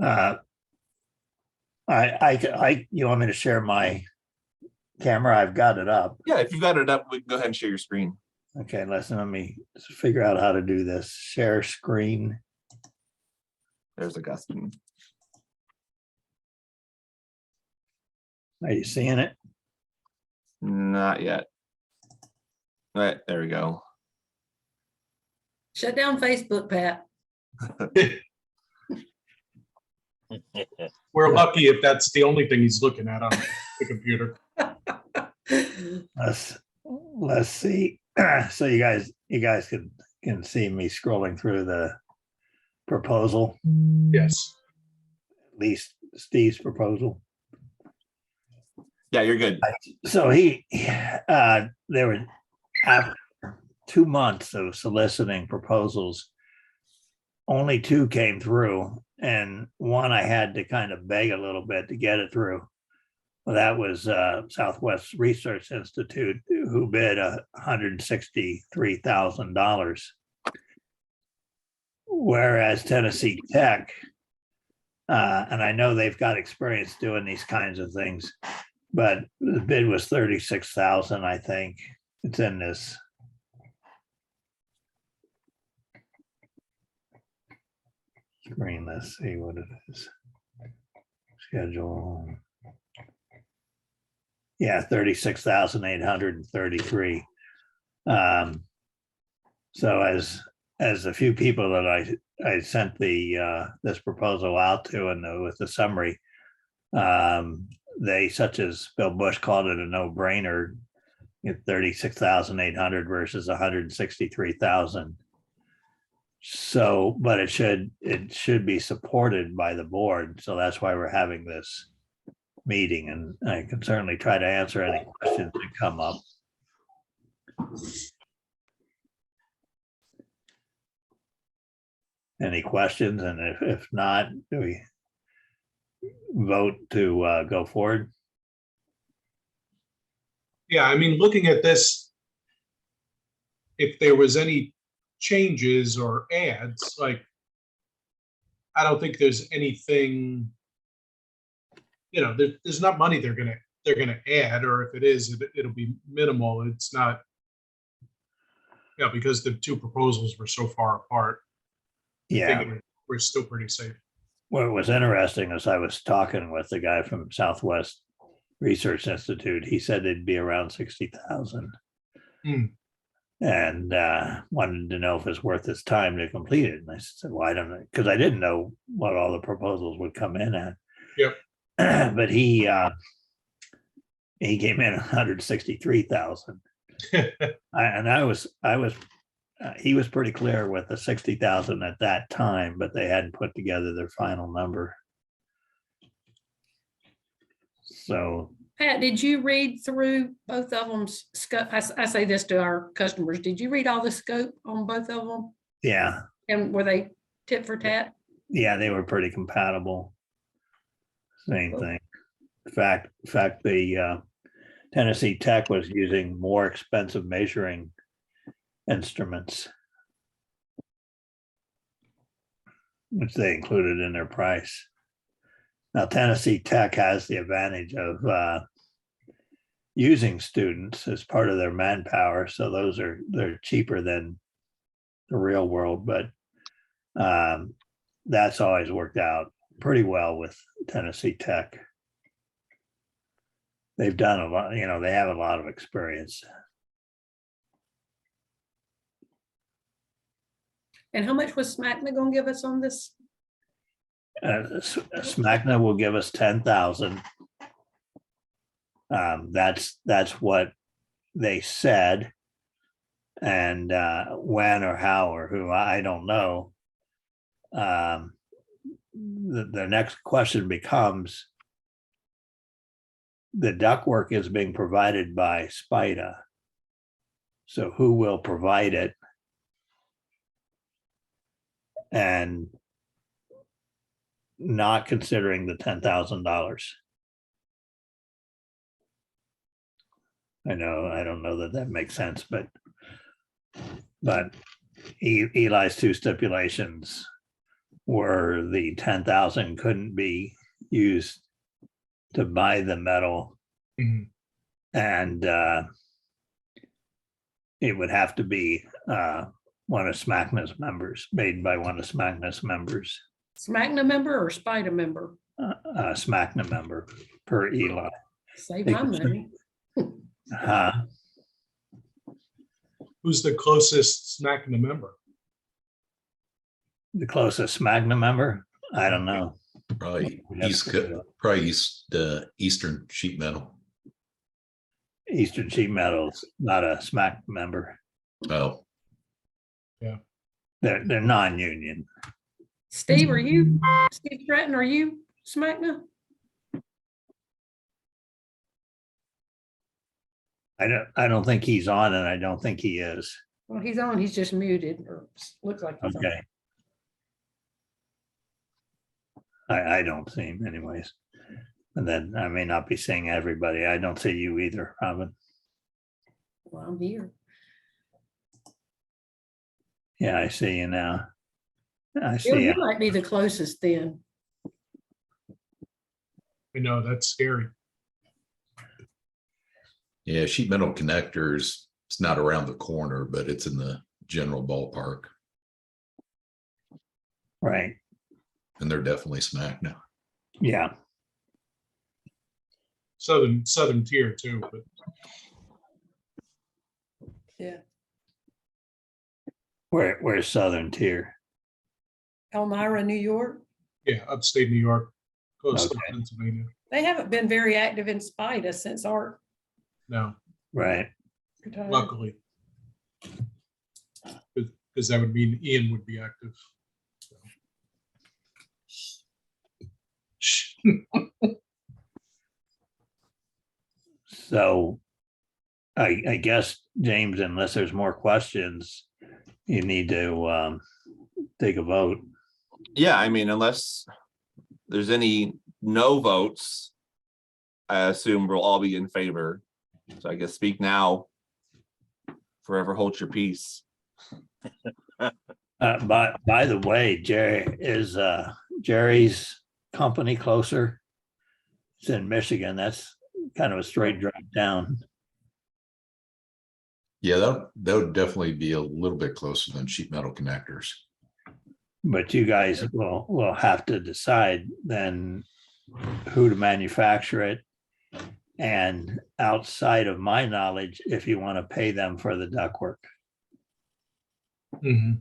Uh, you want me to share my camera? I've got it up. Yeah, if you've got it up, we can go ahead and share your screen. Okay, let me figure out how to do this. Share screen. There's Augustine. Are you seeing it? Not yet. All right, there we go. Shut down Facebook, Pat. We're lucky if that's the only thing he's looking at on the computer. Let's see. So you guys can see me scrolling through the proposal, Yes. at least Steve's proposal. Yeah, you're good. So there were, after 2 months of soliciting proposals, only 2 came through, and one I had to kind of beg a little bit to get it through. Well, that was Southwest Research Institute, who bid $163,000, whereas Tennessee Tech, and I know they've got experience doing these kinds of things, but the bid was 36,000, I think. It's in this. Screen, let's see what it is. Schedule. Yeah, 36,833. So as a few people that I sent this proposal out to, and with the summary, they, such as Bill Bush, called it a no-brainer. 36,800 versus 163,000. So, but it should be supported by the board. So that's why we're having this meeting, and I can certainly try to answer any questions that come up. Any questions? And if not, do we vote to go forward? Yeah, I mean, looking at this, if there was any changes or adds, like, I don't think there's anything, there's not money they're gonna add, or if it is, it'll be minimal. It's not, because the 2 proposals were so far apart. Yeah, we're still pretty safe. what was interesting is I was talking with the guy from Southwest Research Institute. He said it'd be around 60,000. And wanted to know if it's worth his time to complete it. And I said, well, I don't know, because I didn't know what all the proposals would come in at. Yep. But he came in 163,000. He was pretty clear with the 60,000 at that time, but they hadn't put together their final number. So, Pat, did you read through both of them's scope? I say this to our customers. Did you read all the scope on both of them? yeah. And were they tit for tat? Yeah, they were pretty compatible. Same thing. In fact, the Tennessee Tech was using more expensive measuring instruments, which they included in their price. Now, Tennessee Tech has the advantage of using students as part of their manpower, so they're cheaper than the real world, but that's always worked out pretty well with Tennessee Tech. They've done a lot, they have a lot of experience. And how much was SMACNA going to give us on this? SMACNA will give us 10,000. That's what they said, and when or how or who, I don't know. The next question becomes, the ductwork is being provided by SPIDA, so who will provide it? And not considering the $10,000. I don't know that makes sense, but Eli's 2 stipulations where the 10,000 couldn't be used to buy the metal, Mhm. and it would have to be one of SMACNA's members, made by one of SMACNA's members, SMACNA member or SPIDA member? SMACNA member per Eli. Save They my could money. Who's the closest snack in the member? The closest SMACNA member? I don't know. Probably We'd have to look it up. Eastern Sheet Metal. Eastern Sheet Metal's not a SMACNA member. Oh, They're non-union. Steve Stratton, are you SMACNA? I don't think he's on, and I don't think he is. Well, he's on, he's just muted, or looks like he's on. Okay. I don't see him anyways. And then I may not be seeing everybody. I don't see you either, Robin. Well, I'm here. Yeah, I see you now. I Bill, see you you. might be the closest then. I know, that's scary. yeah, Sheet Metal Connectors, it's not around the corner, but it's in the general ballpark. Right. And they're definitely smack now. Yeah. Southern tier too, but Yeah. Where's Southern Tier? Elmira, New York. yeah, upstate New York, coastal Okay. Pennsylvania. They haven't been very active in SPIDA since Art No, Right. retired. luckily. Because that would mean Ian would be active. Shh. So I guess, James, unless there's more questions, you need to take a vote. Yeah, I mean, unless there's any no votes, I assume we'll all be in favor. So I guess speak now, forever hold your peace. By the way, Jerry's company closer? It's in Michigan. That's kind of a straight drive down. Yeah, that would definitely be a little bit closer than Sheet Metal Connectors. But you guys will have to decide then who to manufacture it. And outside of my knowledge, if you want to pay them for the ductwork. Mhm.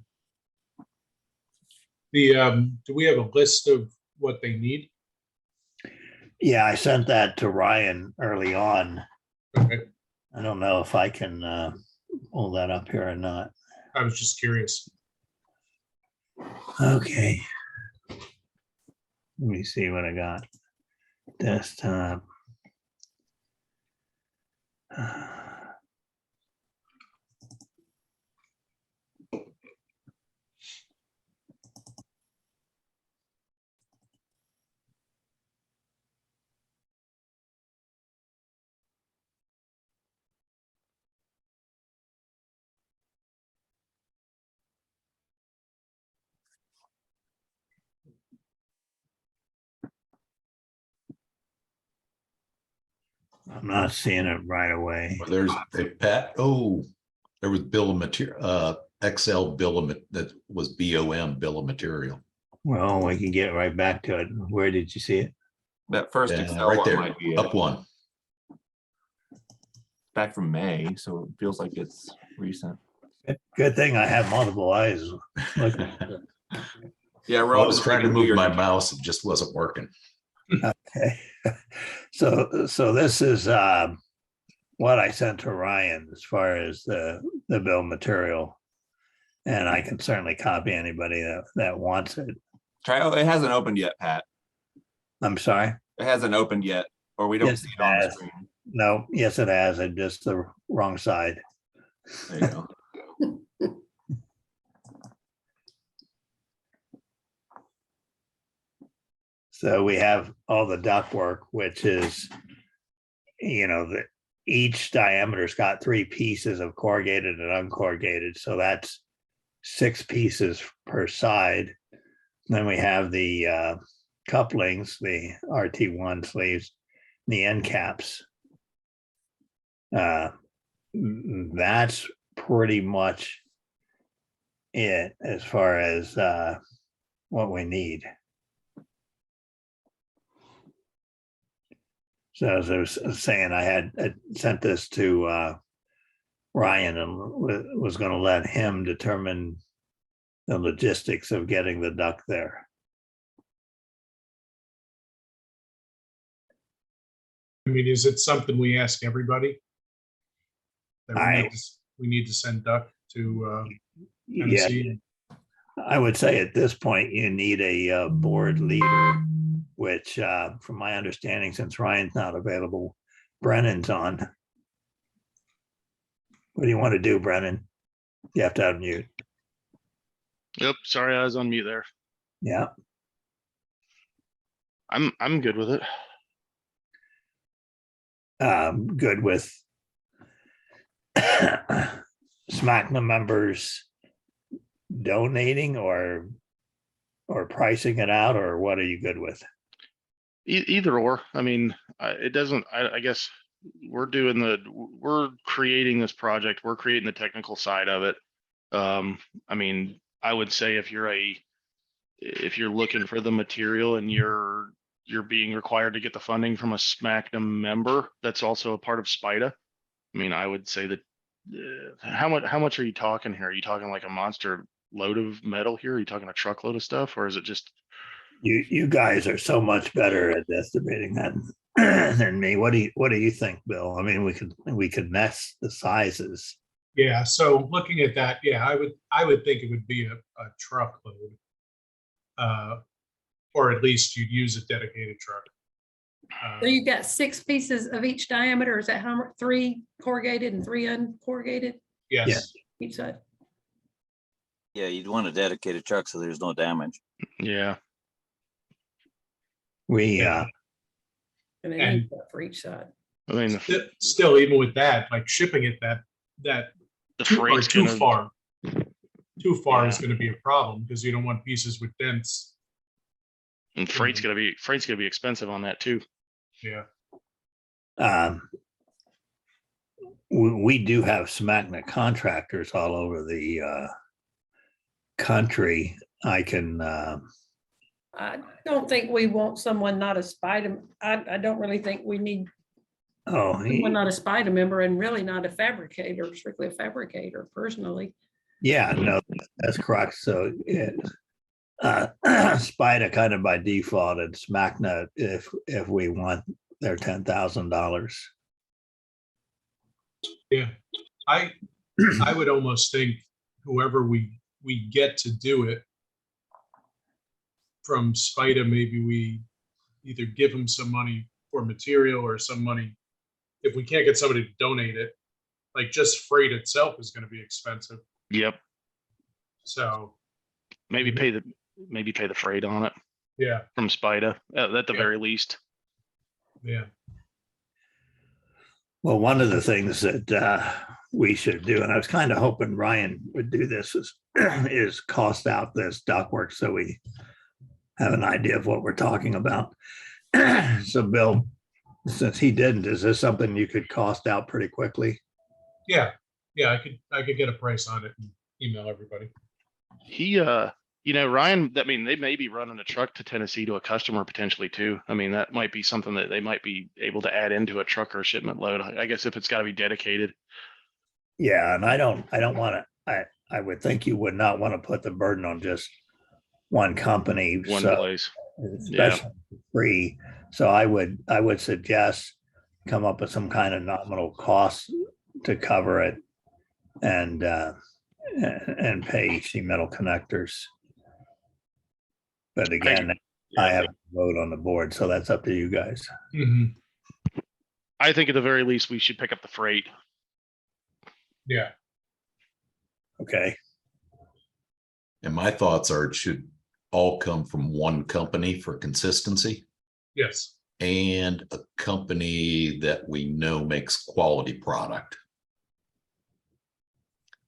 Do we have a list of what they need? Yeah, I sent that to Ryan early on. Okay, I don't know if I can pull that up here or not. I was just curious. Okay. Let me see what I got. Desktop. I'm not seeing it right away. Well, there's a Pat. Oh, there was bill of material, XL bill of that was BOM bill of material. Well, we can get right back to it. Where did you see it? That first Yeah, Excel right one there, might be up one. back from May, so it feels like it's recent. Good thing I have multiple eyes. Look, Yeah, we're I all was just trying to taking move weird- my mouse, it just wasn't working. okay. So this is what I sent to Ryan as far as the bill of material. And I can certainly copy anybody that wants it. Try. Oh, it hasn't opened yet, Pat. I'm sorry. It hasn't opened yet, or we don't Yes, see it it on the has. screen. No, yes, it has. I'm just the wrong side. There you go. So we have all the ductwork, which is, each diameter's got 3 pieces of corrugated and uncorrugated. So that's 6 pieces per side. Then we have the couplings, the RT1 sleeves, the end caps. That's pretty much it as far as what we need. So as I was saying, I had sent this to Ryan and was going to let him determine the logistics of getting the duct there. I mean, is it something we ask everybody? That I- we need to send duck to Yeah, Tennessee? I would say at this point, you need a board leader, which from my understanding, since Ryan's not available, Brennan's on. What do you want to do, Brennan? You have to unmute. Yep, sorry, I was on mute there. Yeah, I'm good with it. good with SMACNA members donating or pricing it out, or what are you good with? Either or. I mean, it doesn't. I guess we're creating this project. We're creating the technical side of it. I mean, I would say if you're looking for the material and you're being required to get the funding from a SMACNA member that's also a part of SPIDA. I mean, I would say that how much are you talking here? Are you talking like a monster load of metal here? Are you talking a truckload of stuff, or is it just? You guys are so much better at estimating that than me. What do you think, Bill? I mean, we could mess the sizes. Yeah, so looking at that, yeah, I would think it would be a truckload. Or at least you'd use a dedicated truck. So you've got 6 pieces of each diameter. Is that how much? 3 corrugated and 3 uncorrugated Yes, each side? Yeah, you'd want a dedicated truck so there's no damage. Yeah. We Yeah. And then And- you've got for each side. I mean, still, even with that, like shipping it that the too, or freight's too gonna. far. Too far is Yeah. going to be a problem because you don't want pieces with dents. And freight's gonna be expensive on that too. Yeah, we do have SMACNA contractors all over the country. I can I don't think we want someone not a SPIDA. I don't really think we need someone not a SPIDA member and really not a fabricator, strictly a fabricator personally. yeah, no, that's correct. So SPIDA kind of by default, and SMACNA if we want their $10,000. yeah. I would almost think whoever we get to do it from SPIDA, maybe we either give them some money for material or some money. If we can't get somebody to donate it, like just freight itself is going to be expensive. Yep. So Maybe pay the freight on it yeah, from SPIDA at the Yeah. very least. yeah, Well, one of the things that we should do, and I was kind of hoping Ryan would do this, is cost out this ductwork so we have an idea of what we're talking about. So Bill, since he didn't, is this something you could cost out pretty quickly? yeah. I could get a price on it and email everybody. Ryan, I mean, they may be running a truck to Tennessee to a customer potentially too. I mean, that might be something that they might be able to add into a truck or a shipment load. I guess if it's got to be dedicated. Yeah, and I don't want to, I would think you would not want to put the burden on just one company. One so- place. especially free. So I would suggest come up with some kind of nominal cost to cover it and pay sheet metal connectors. But again, I have a vote on the board, so that's up to you guys. Mhm. I think at the very least, we should pick up the freight. Yeah, Okay. And my thoughts are it should all come from one company for consistency yes, and a company that we know makes quality product.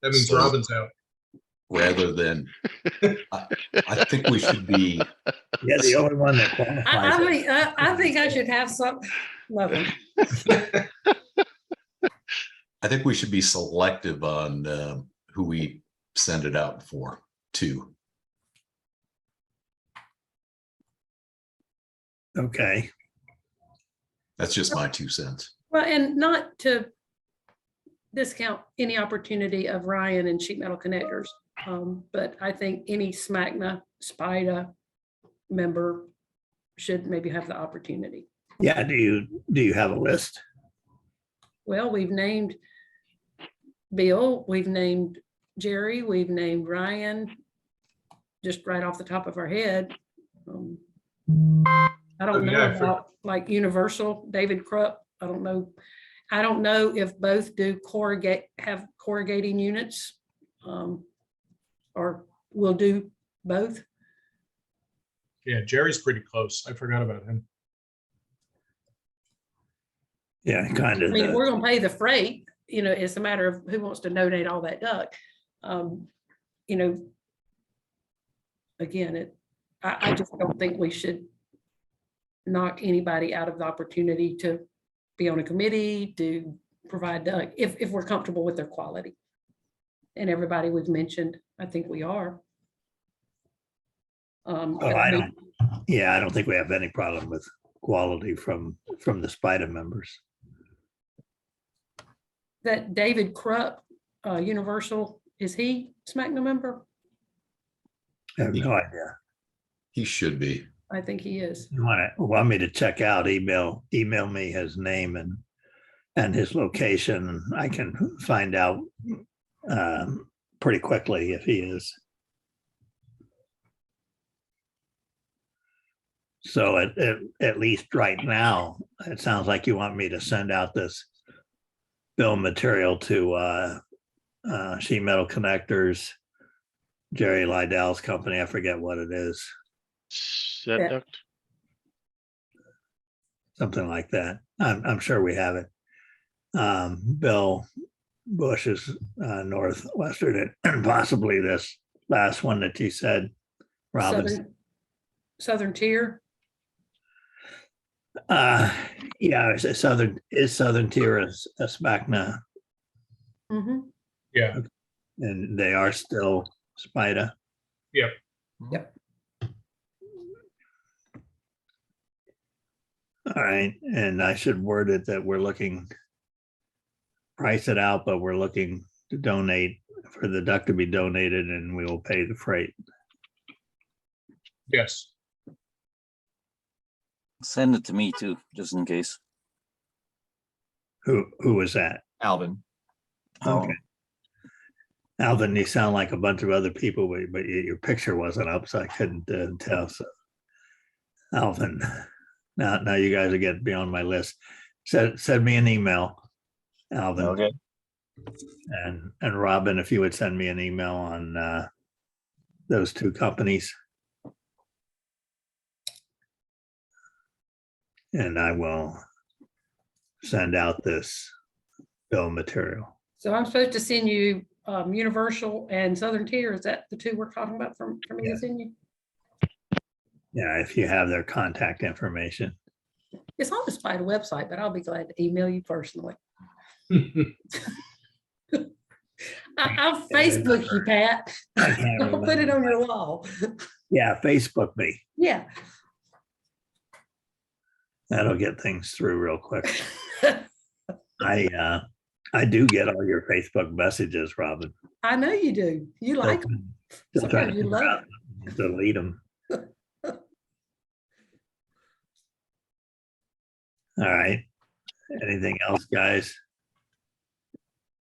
that means So- Robin's out. rather than, I think we should be, Yeah, the only one that qualifies. I think I should have some, nothing. I think we should be selective on who we send it out for, too. Okay, That's just my 2 cents. Well, and not to discount any opportunity of Ryan and Sheet Metal Connectors. But I think any SMACNA, SPIDA member should maybe have the opportunity. yeah, do you have a list? Well, we've named Bill, we've named Jerry, we've named Ryan, just right off the top of our head. I don't know about like Universal, David Krupp. I don't know. I don't know if both do have corrugating units, or will do both. Yeah, Jerry's pretty close. I forgot about him. Yeah, kind I of. mean, if we're gonna pay the freight, it's a matter of who wants to donate all that duck. Again, I just don't think we should knock anybody out of the opportunity to be on a committee, to provide duck, if we're comfortable with their quality. And everybody we've mentioned, I think we are. I don't think we have any problem with quality from the SPIDA members. That David Krupp, Universal, is he SMACNA member? I have no idea. He should be. I think he is. You want me to check out, email me his name and his location, and I can find out pretty quickly if he is. So at least right now, it sounds like you want me to send out this bill of material to Sheet Metal Connectors, Jerry Lydell's company. I forget what it is. Set Yeah. duct. Something like that. I'm sure we have it. Bill Bush is Northwestern, and possibly this last one that you said, Robin. Southern Tier. Yeah, it's Southern Tier a SMACNA, Mhm. Yeah, and they are still SPIDA. Yep. All right, and I should word it that we're looking, price it out, but we're looking to donate, for the duck to be donated, and we will pay the freight. yes. Send it to me too, just in case. Who was that? Alvin. Okay. Alvin, you sound like a bunch of other people, but your picture wasn't up, so I couldn't tell. So, Alvin, now you guys are getting beyond my list. Send me an email, Alvin. Okay. And Robin, if you would send me an email on those two companies. And I will send out this bill of material. So I'm supposed to send you Universal and Southern Tier. Is that the two we're talking about for me to send you? Yeah, if you have their contact information. It's on the SPIDA website, but I'll be glad to email you personally. I'll Facebook you, Pat. I can't I'll put it remember. on your wall. Yeah, Facebook me. Yeah. That'll get things through real quick. I do get all your Facebook messages, Robin. I know you do. You like them. Still trying to Sometimes you figure love out how to delete them. All right. Anything else, guys?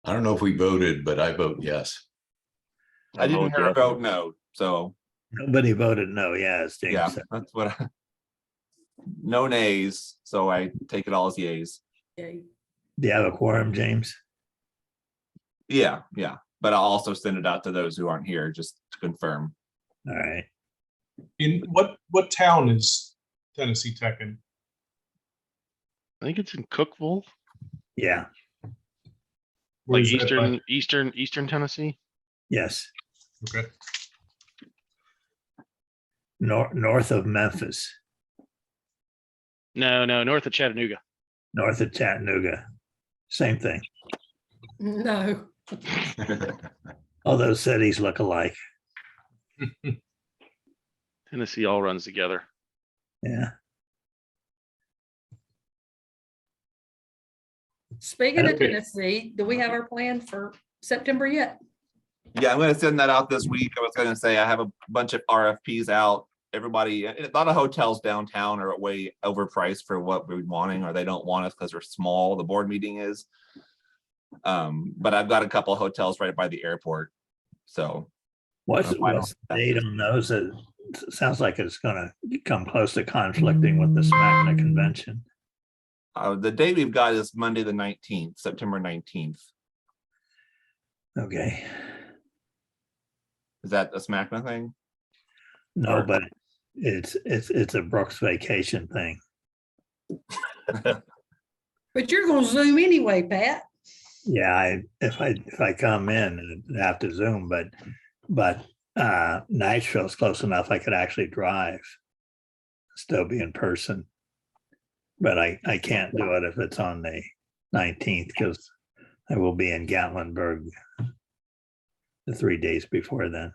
I don't know if we voted, but I vote yes. I didn't hear a yes. vote no, so Nobody voted no. Yeah, as James yeah, said. that's what no nays, so I take it all as yays. Yay. Do you have a quorum, James? Yeah, but I'll also send it out to those who aren't here just to confirm. All right. In what town is Tennessee Tech in? I think it's in Cookville, Yeah. Where like is that by? Eastern Tennessee. Yes. Okay. North of Memphis, No, north of Chattanooga. north of Chattanooga. Same thing. No, All those cities look alike. Tennessee all runs together. Yeah. speaking of Okay. Tennessee, do we have our plan for September yet? Yeah, I'm gonna send that out this week. I was gonna say I have a bunch of RFPs out. Everybody, a lot of hotels downtown are way overpriced for what we're wanting, or they don't want us because they're small. The board meeting is. But I've got a couple of hotels right by the airport. So What's the date on those? It sounds like it's gonna come close to conflicting with the SMACNA convention. the date we've got is Monday, the 19th, September 19th. Okay. Is that a SMACNA thing? No, Or- but it's a Brooks vacation thing. But you're gonna Zoom anyway, Pat. Yeah, if I come in, I'd have to Zoom, but Nashville's close enough. I could actually drive, still be in person. But I can't do it if it's on the 19th because I will be in Gatlinburg the 3 days before then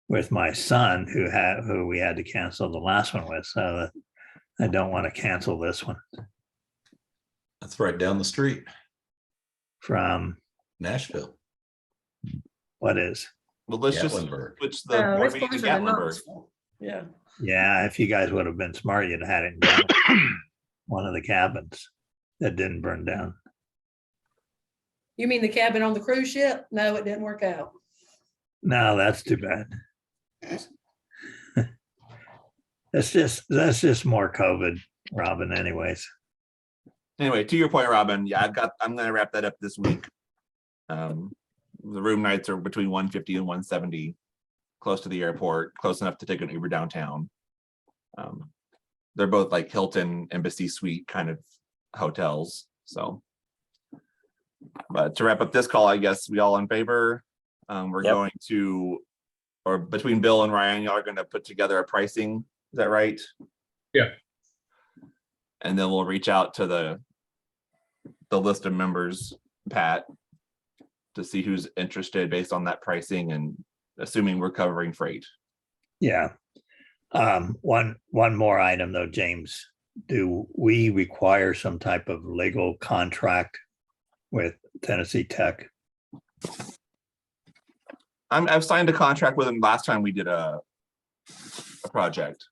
with my son who we had to cancel the last one with. So I don't want to cancel this one That's right down the street, from Nashville, what is. Well, let's just Gatlinburg. switch the board That's meeting to closer to Gatlinburg. Knoxville. Yeah, Yeah, if you guys would have been smart, you'd have had it in Gatlinburg, one of the cabins that didn't burn down. you mean the cabin on the cruise ship? No, it didn't work out. No, that's too bad. That's just more COVID, Robin, anyways. Anyway, to your point, Robin, yeah, I'm gonna wrap that up this week. The room nights are between 150 and 170, close to the airport, close enough to take an Uber downtown. They're both like Hilton Embassy Suite kind of hotels, so. But to wrap up this call, I guess we all in favor. We're Yep. going to, or between Bill and Ryan, y'all are gonna put together a pricing, is that right? Yeah. And then we'll reach out to the list of members, Pat, to see who's interested based on that pricing and assuming we're covering freight. Yeah. One more item though, James. Do we require some type of legal contract with Tennessee Tech? I've signed a contract with them last time we did a project.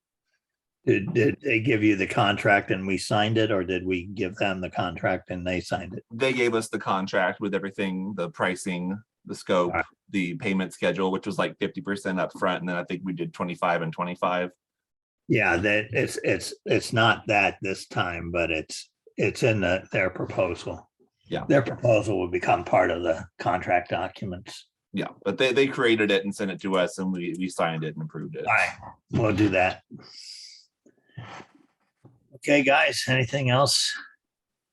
Did they give you the contract and we signed it, or did we give them the contract and they signed it? They gave us the contract with everything, the pricing, the scope, Alright. the payment schedule, which was like 50% up front, and then I think we did 25 and 25. Yeah, that it's not that this time, but it's in their proposal. Yeah. Their proposal will become part of the contract documents. Yeah, but they created it and sent it to us, and we signed it and approved it. All right, we'll do that. Okay, guys, anything else?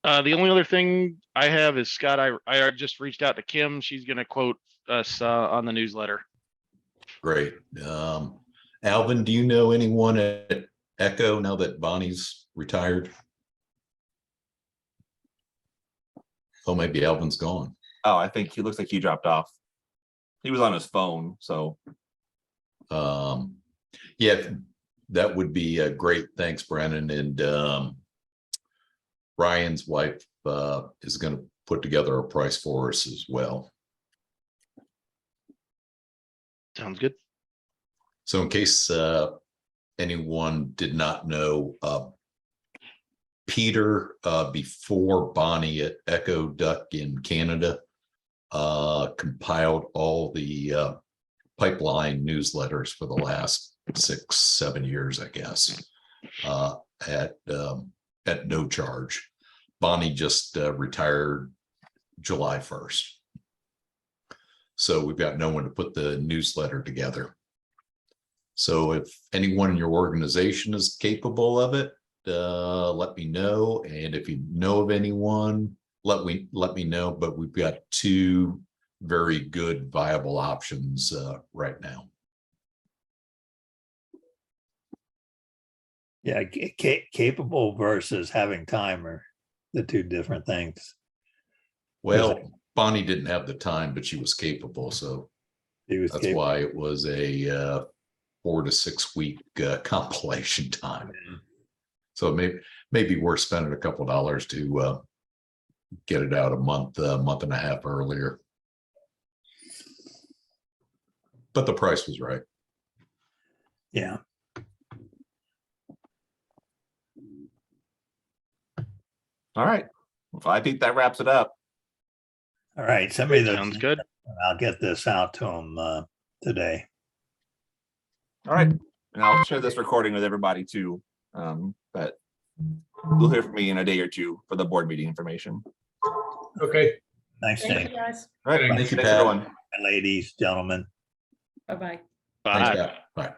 The only other thing I have is Scott, I just reached out to Kim. She's gonna quote us on the newsletter. Great. Alvin, do you know anyone at Echo now that Bonnie's retired? Oh, maybe Alvin's gone. Oh, I think he looks like he dropped off. He was on his phone, so Yeah, that would be great. Thanks, Brennan. And Ryan's wife is going to put together a price for us as well. Sounds good. So in case anyone did not know, Peter, before Bonnie at Echo Duck in Canada, compiled all the pipeline newsletters for the last 6-7 years, I guess, at no charge. Bonnie just retired July 1st. So we've got no one to put the newsletter together. So if anyone in your organization is capable of it, let me know. And if you know of anyone, let me know. But we've got 2 very good viable options right now. Yeah, capable versus having time are the two different things. Well, Bonnie didn't have the time, but she was capable, so He was that's why it was a 4 to 6 week compilation time. So maybe worth spending a couple dollars to get it out a month and a half earlier. But the price was right. Yeah. All right. Well, I think that wraps it up. All right. Send me those. Sounds good. I'll get this out to him today. All right. And I'll share this recording with everybody too. But you'll hear from me in a day or two for the board meeting information. Okay, Thanks, Thank Dave. you, guys. All right. Thank Thanks, you, thanks Pat. everyone. Ladies, gentlemen. Bye-bye. Thanks, Bye. Pat. Bye.